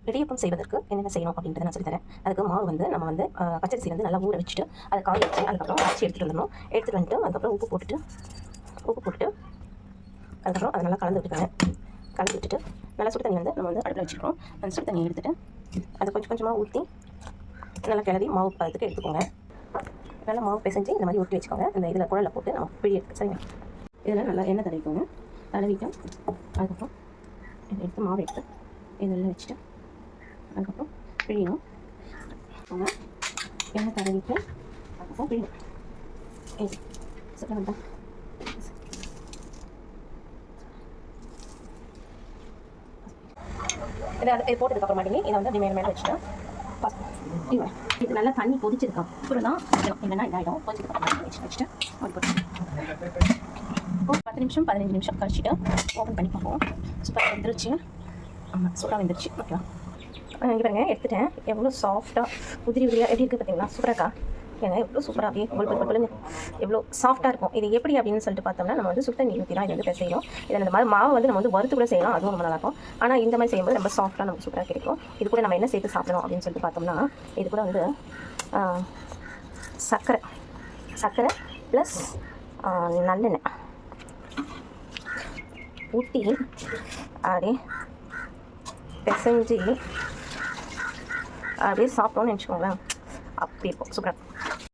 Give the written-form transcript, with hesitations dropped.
இடியப்பம் செய்வதற்கு என்னென்ன செய்யணும் அப்படின்றத நான் சொல்லித்தரேன். அதுக்கு மாவு வந்து நம்ம வந்து பச்சரிசி வந்து நல்லா ஊற வச்சுட்டு அதை காய வச்சு அதுக்கப்புறம் அரைச்சி எடுத்துகிட்டு வந்துடணும். எடுத்துகிட்டு வந்துட்டு அதுக்கப்புறம் உப்பு போட்டுட்டு அதுக்கப்புறம் அதை நல்லா கலந்து விட்டுக்கோங்க. கலந்து விட்டுட்டு நல்லா சுடு தண்ணி வந்து நம்ம வந்து அடுப்பில் வச்சுருக்கோம். அந்த சுடு தண்ணி எடுத்துகிட்டு அதை கொஞ்சம் கொஞ்சமாக ஊற்றி நல்லா கிளறி மாவு பதத்துக்கு எடுத்துக்கோங்க. நல்லா மாவு பிசைஞ்சு இந்த மாதிரி ஒட்டி வச்சுக்கோங்க. இந்த இதில் குழலில் போட்டு நம்ம பிழி எடுத்து சரிங்க. இதில் நல்லா எண்ணெய் தடவிக்கோங்க. தடவிட்டு அதுக்கப்புறம் இதை எடுத்து மாவு எடுத்து இதெல்லாம் வச்சுட்டு அதுக்கப்புறம் பிழியணும். எண்ணெய் தடவிட்டு அதுக்கப்புறம் பிழியணும். சொல்ல வேண்டாம். இதை போட்டதுக்கப்புறம் மாட்டேங்க இதை வந்து அப்படி மேலே வச்சுட்டேன். இது நல்லா தண்ணி கொதிச்சதுக்கு அப்புறம் தான் இல்லைன்னா இதாகிடும். கொதிச்சதுக்கப்புறம் வச்சுட்டு அப்படி போட்டு 10 நிமிஷம் 15 நிமிஷம் கழிச்சுட்டு ஓப்பன் பண்ணி பார்ப்போம். சூப்பராக வெந்துருச்சு. ஆமாம், சூப்பராக வெந்துருச்சு. ஓகேவா? இங்கே பாருங்க, எடுத்துட்டேன். எவ்வளோ சாஃப்டாக உதிரியாக எப்படி இருக்குது பார்த்தீங்களா? சூப்பராக்கா ஏங்க எவ்வளோ சூப்பராக அப்படியே பொழுது எவ்வளோ சாஃப்டாக இருக்கும். இது எப்படி அப்படின்னு சொல்லிட்டு பார்த்தோம்னா நம்ம வந்து சுடு தண்ணி ஊற்றி தான் இது வந்து செய்யணும். இதில் இந்த மாதிரி மாவு வந்து நம்ம வந்து வறுத்து கூட செய்யலாம். அதுவும் ரொம்ப நல்லாயிருக்கும். ஆனால் இந்த மாதிரி செய்யும்போது ரொம்ப சாஃப்டாக நமக்கு சூப்பராக கிடைக்கும். இது கூட நம்ம என்ன சேர்த்து சாப்பிடணும் அப்படின்னு சொல்லிட்டு பார்த்தோம்னா இது கூட வந்து சர்க்கரை ப்ளஸ் நல்லெண்ணெய் ஊற்றி அப்படியே பிசைஞ்சு அப்படியே சாப்பிட்டோன்னு நினச்சிக்கோங்களேன். அப்படி இருக்கும். சூப்பராக